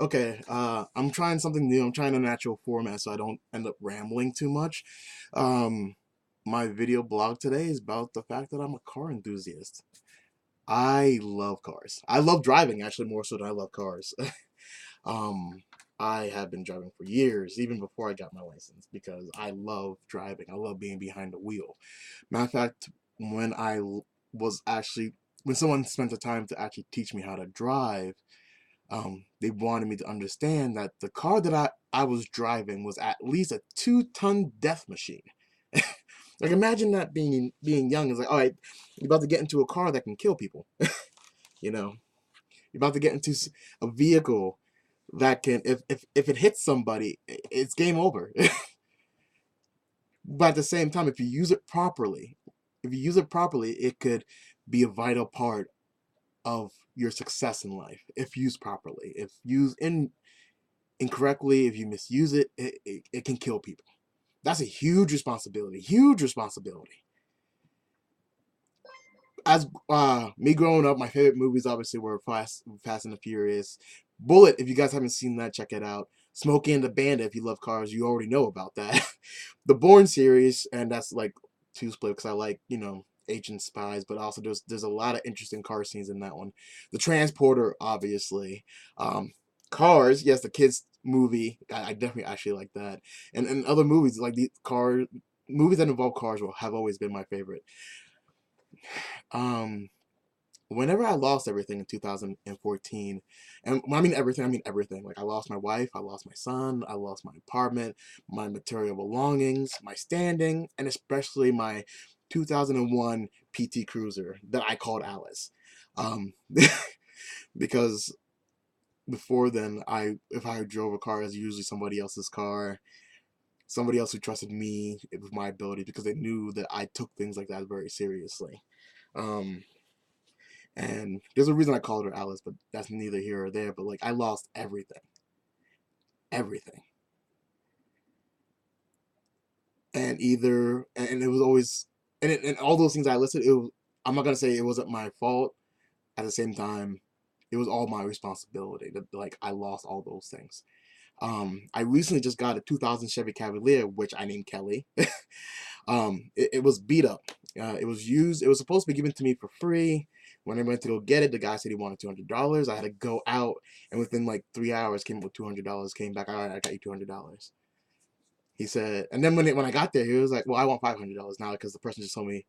Okay, I'm trying something new. I'm trying a natural format so I don't end up rambling too much. Um, my video blog today is about the fact that I'm a car enthusiast. I love cars. I love driving actually more so than I love cars. Um, I have been driving for years, even before I got my license, because I love driving. I love being behind the wheel. Matter of fact, when was actually when someone spent the time to actually teach me how to drive, they wanted me to understand that the car that I was driving was at least a 2-ton death machine. Like imagine that being young is like, all right, you're about to get into a car that can kill people. You know, you're about to get into a vehicle that can, if it hits somebody, it's game over. But at the same time, if you use it properly, it could be a vital part of your success in life if used properly. If used incorrectly, if you misuse it, it can kill people. That's a huge responsibility. Huge responsibility. As me growing up, my favorite movies obviously were Fast and the Furious. Bullet, if you guys haven't seen that, check it out. Smokey and the Bandit, if you love cars, you already know about that. The Bourne series, and that's like two split because I like, agent spies, but also there's a lot of interesting car scenes in that one. The Transporter, obviously. Cars, yes, the kids movie, I definitely actually like that. And other movies like the car movies that involve cars will have always been my favorite. Um, Whenever I lost everything in 2014, and when I mean everything, I mean everything. Like I lost my wife, I lost my son, I lost my apartment, my material belongings, my standing, and especially my 2001 PT Cruiser that I called Alice. Um, because before then, if I drove a car, it was usually somebody else's car, somebody else who trusted me with my ability because they knew that I took things like that very seriously. Um, And there's a reason I called her Alice, but that's neither here or there. But like I lost everything, everything, and it was always and all those things I listed. I'm not gonna say it wasn't my fault. At the same time, it was all my responsibility. That like I lost all those things. I recently just got a 2000 Chevy Cavalier, which I named Kelly. It was beat up. It was used. It was supposed to be given to me for free. When I went to go get it, the guy said he wanted $200. I had to go out, and within like 3 hours, came up with $200. Came back, all right, I got you $200. He said, and then when I got there, he was like, "Well, I want $500 now because the person just told me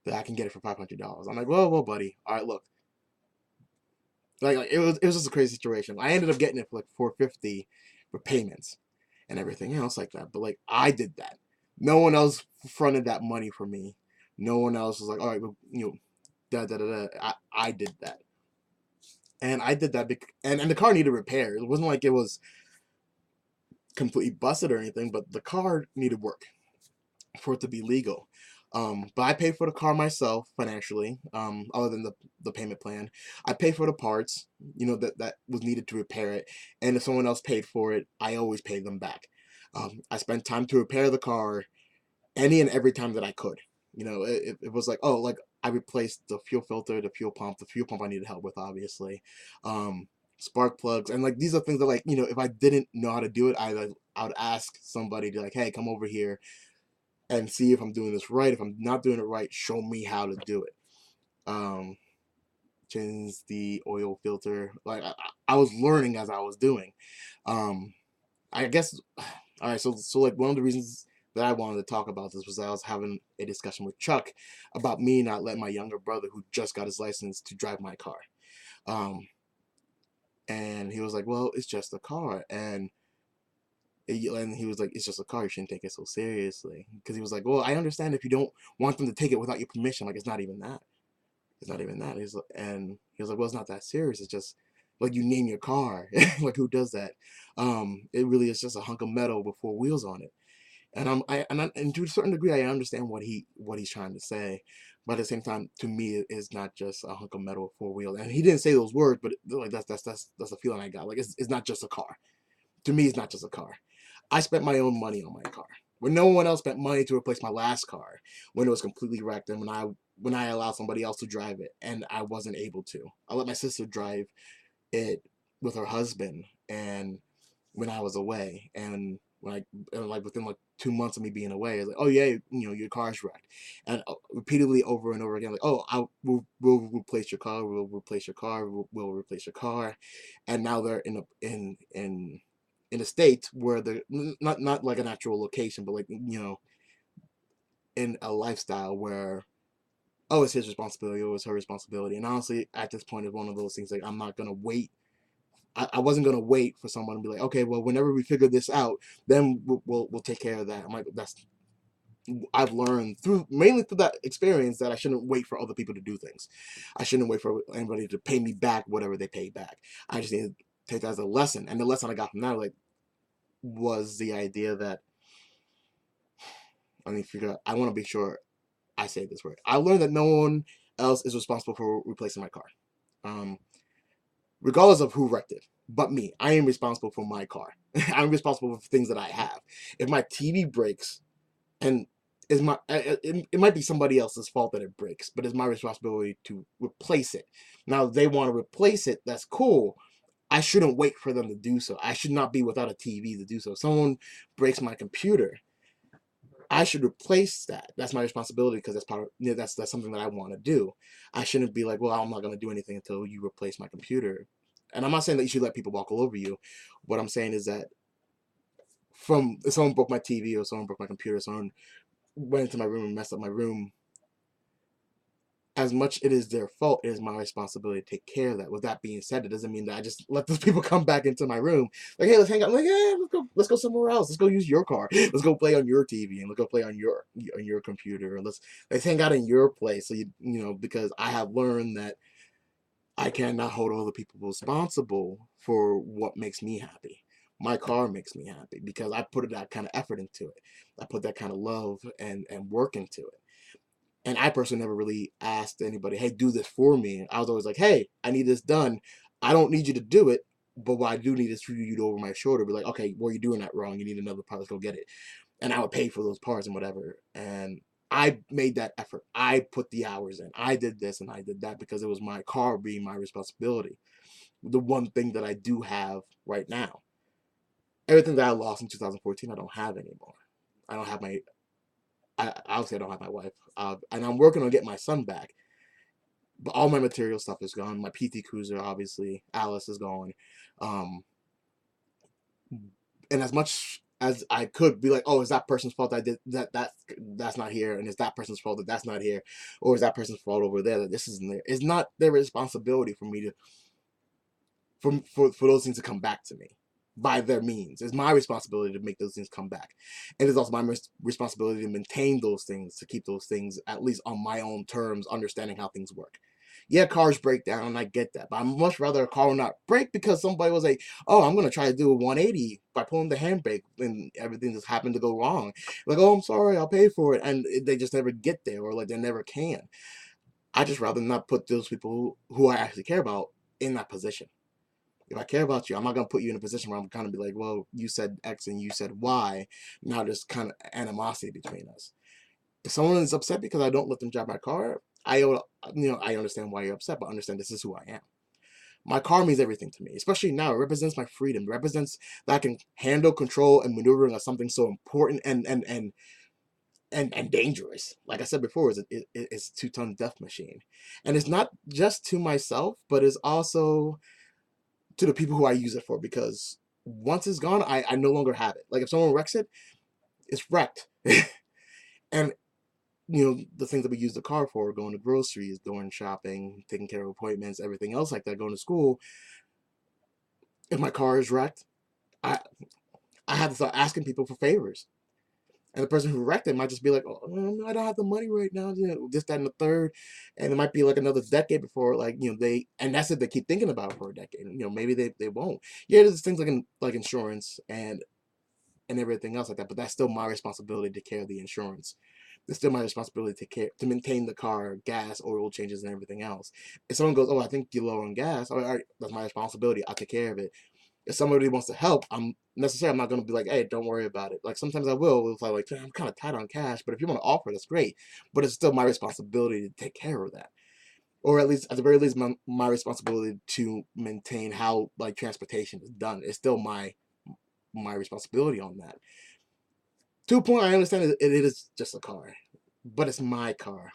that I can get it for $500." I'm like, "Whoa, buddy. All right, look, like it was just a crazy situation. I ended up getting it for like 450 for payments and everything else like that. But like I did that. No one else fronted that money for me. No one else was like, all right, well, da da da da. I did that, and I did that, and the car needed repair. It wasn't like it was completely busted or anything, but the car needed work for it to be legal. But I paid for the car myself financially, other than the payment plan. I paid for the parts, that was needed to repair it. And if someone else paid for it, I always paid them back. I spent time to repair the car any and every time that I could. It was like, oh, like I replaced the fuel filter, the fuel pump I needed help with, obviously. Um, Spark plugs, and like these are things that like, if I didn't know how to do it, I would ask somebody to like, hey, come over here and see if I'm doing this right. If I'm not doing it right, show me how to do it. Um, Change the oil filter. Like I was learning as I was doing. Um, I guess. All right. So like one of the reasons that I wanted to talk about this was I was having a discussion with Chuck about me not letting my younger brother, who just got his license, to drive my car. Um, and he was like, "Well, it's just a car," and he was like, "It's just a car. You shouldn't take it so seriously." Because he was like, "Well, I understand if you don't want them to take it without your permission. Like, it's not even that. It's not even that." And he was like, "Well, it's not that serious. It's just like you name your car. Like, who does that? It really is just a hunk of metal with four wheels on it." And to a certain degree, I understand what he's trying to say, but at the same time, to me, it's not just a hunk of metal with four wheels. And he didn't say those words, but like that's the feeling I got. Like it's not just a car. To me, it's not just a car. I spent my own money on my car when no one else spent money to replace my last car when it was completely wrecked, and when I allowed somebody else to drive it and I wasn't able to. I let my sister drive it with her husband, and when I was away, and like within like 2 months of me being away, it's like, oh yeah, your car's wrecked, and repeatedly over and over again, like, oh, we'll replace your car, we'll replace your car, we'll replace your car, and now they're in a state where they're not like an actual location, but like in a lifestyle where, oh, it's his responsibility, oh, it's her responsibility, and honestly, at this point, it's one of those things like I'm not gonna wait. I wasn't gonna wait for someone to be like, okay, well, whenever we figure this out, then we'll take care of that. I'm like, I've learned mainly through that experience that I shouldn't wait for other people to do things. I shouldn't wait for anybody to pay me back whatever they pay back. I just need to take that as a lesson. And the lesson I got from that, like, was the idea that, let me figure out, I want to be sure I say this right. I learned that no one else is responsible for replacing my car. Um, Regardless of who wrecked it, but me. I am responsible for my car. I'm responsible for things that I have. If my TV breaks, and it might be somebody else's fault that it breaks, but it's my responsibility to replace it. Now, if they want to replace it, that's cool. I shouldn't wait for them to do so. I should not be without a TV to do so. If someone breaks my computer, I should replace that. That's my responsibility because that's part of, that's something that I want to do. I shouldn't be like, well, I'm not going to do anything until you replace my computer. And I'm not saying that you should let people walk all over you. What I'm saying is that if someone broke my TV or someone broke my computer, someone went into my room and messed up my room, as much it is their fault, it is my responsibility to take care of that. With that being said, it doesn't mean that I just let those people come back into my room. Like, hey, let's hang out. I'm like, yeah, let's go somewhere else. Let's go use your car. Let's go play on your TV and let's go play on your computer. And let's hang out in your place. So because I have learned that I cannot hold other people responsible for what makes me happy. My car makes me happy because I put that kind of effort into it. I put that kind of love and work into it. And I personally never really asked anybody, hey, do this for me. I was always like, hey, I need this done. I don't need you to do it, but what I do need is for you to over my shoulder be like, okay, well, you're doing that wrong. You need another part. Let's go get it. And I would pay for those parts and whatever. And I made that effort. I put the hours in. I did this and I did that because it was my car being my responsibility. The one thing that I do have right now. Everything that I lost in 2014, I don't have anymore. I don't have obviously I don't have my wife, and I'm working on getting my son back. But all my material stuff is gone. My PT Cruiser, obviously, Alice is gone. Um, and as much as I could be like, oh, it's that person's fault I did that's not here, and it's that person's fault that's not here, or is that person's fault over there that this isn't there. It's not their responsibility for me to for those things to come back to me by their means. It's my responsibility to make those things come back. And it's also my responsibility to maintain those things, to keep those things at least on my own terms, understanding how things work. Yeah, cars break down, and I get that. But I'd much rather a car not break because somebody was like, oh, I'm going to try to do a 180 by pulling the handbrake and everything just happened to go wrong. Like, oh, I'm sorry, I'll pay for it. And they just never get there, or like they never can. I just rather not put those people who I actually care about in that position. If I care about you, I'm not going to put you in a position where I'm kind of be like, well, you said X and you said Y. Now there's kind of animosity between us. If someone is upset because I don't let them drive my car, I understand why you're upset, but understand this is who I am. My car means everything to me, especially now. It represents my freedom. It represents that I can handle, control, and maneuvering of something so important and dangerous. Like I said before, it's a 2-ton death machine. And it's not just to myself, but it's also to the people who I use it for, because once it's gone, I no longer have it. Like if someone wrecks it, it's wrecked. And the things that we use the car for, going to groceries, doing shopping, taking care of appointments, everything else like that, going to school. If my car is wrecked, I have to start asking people for favors. And the person who wrecked it might just be like, oh, I don't have the money right now, this, that, and the third. And it might be like another decade before, like, and that's it, they keep thinking about it for a decade. Maybe they won't. Yeah, there's things like insurance and everything else like that, but that's still my responsibility to care of the insurance. It's still my responsibility to maintain the car, gas, oil changes, and everything else. If someone goes, oh, I think you're low on gas, all right, that's my responsibility. I'll take care of it. If somebody wants to help, I'm not going to be like, hey, don't worry about it. Like sometimes I will if I'm kind of tight on cash, but if you want to offer, that's great. But it's still my responsibility to take care of that. or at least at the very least my responsibility to maintain how like transportation is done. It's still my responsibility on that. To a point, I understand it is just a car, but it's my car.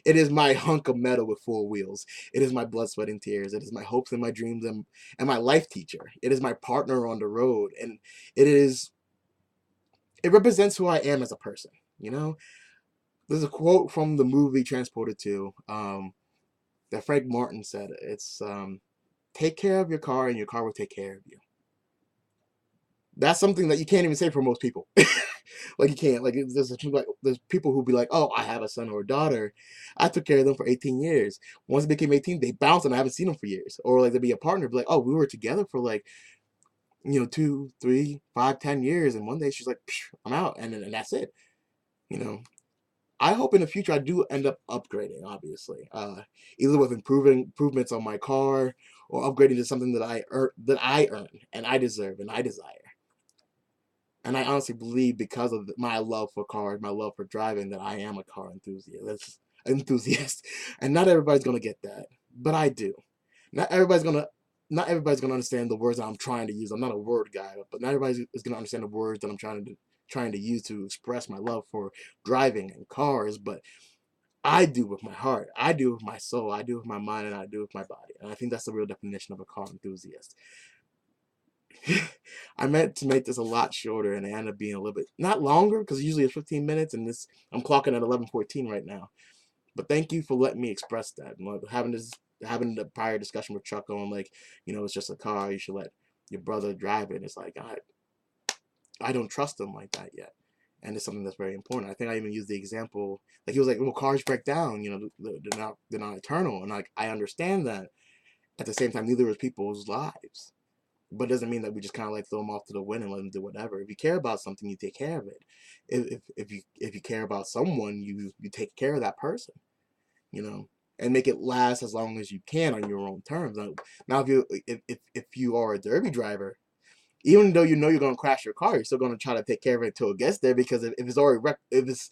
It is my hunk of metal with four wheels. It is my blood, sweat, and tears. It is my hopes and my dreams and my life teacher. It is my partner on the road, and it is it represents who I am as a person. You know, there's a quote from the movie Transported 2 that Frank Martin said. It's take care of your car, and your car will take care of you. That's something that you can't even say for most people. Like you can't. Like there's people who be like, oh, I have a son or a daughter. I took care of them for 18 years. Once they became 18, they bounced and I haven't seen them for years. Or like they'd be a partner, be like, oh, we were together for like 2, 3, 5, 10 years, and one day she's like, I'm out, and that's it. You know. I hope in the future I do end up upgrading, obviously, either with improvements on my car or upgrading to something that I earn and I deserve and I desire. And I honestly believe because of my love for cars, my love for driving, that I am a car enthusiast. Enthusiast, and not everybody's gonna get that, but I do. Not everybody's gonna, not everybody's gonna understand the words that I'm trying to use. I'm not a word guy, but not everybody is gonna understand the words that I'm trying to use to express my love for driving and cars. But I do with my heart, I do with my soul, I do with my mind, and I do with my body. And I think that's the real definition of a car enthusiast. I meant to make this a lot shorter, and it ended up being a little bit not longer because usually it's 15 minutes, and this I'm clocking at 11:14 right now. But thank you for letting me express that. And like, having the prior discussion with Chuck on like, it's just a car. You should let your brother drive it. It's like I don't trust him like that yet, and it's something that's very important. I think I even used the example like he was like, well, cars break down. They're not eternal, and like I understand that. At the same time, neither is people's lives. But it doesn't mean that we just kind of like throw them off to the wind and let them do whatever. If you care about something, you take care of it. If you care about someone, you take care of that person, you know, and make it last as long as you can on your own terms. Now if you are a derby driver, even though you're going to crash your car, you're still going to try to take care of it until it gets there, because if it's already if it's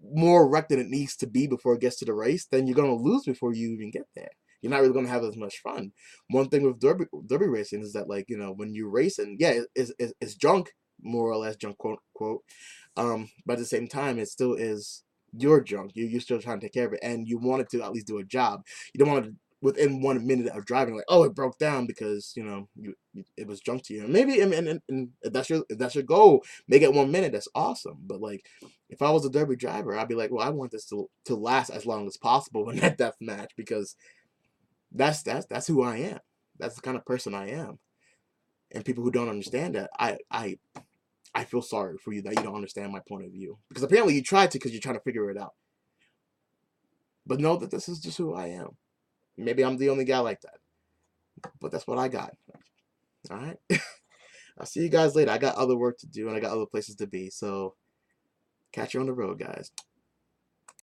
more wrecked than it needs to be before it gets to the race, then you're going to lose before you even get there. You're not really going to have as much fun. One thing with derby racing is that, like, when you're racing, yeah, it's junk, more or less junk, quote quote. But at the same time, it still is your junk. You're still trying to take care of it, and you want it to at least do a job. You don't want to within 1 minute of driving, like, oh, it broke down because it was junk to you. And maybe and if that's your goal, make it 1 minute. That's awesome. But like, if I was a derby driver, I'd be like, well, I want this to last as long as possible in that death match, because that's who I am. That's the kind of person I am. And people who don't understand that, I feel sorry for you that you don't understand my point of view, because apparently you tried to, because you're trying to figure it out. But know that this is just who I am. Maybe I'm the only guy like that, but that's what I got. All right. I'll see you guys later. I got other work to do and I got other places to be. So catch you on the road, guys.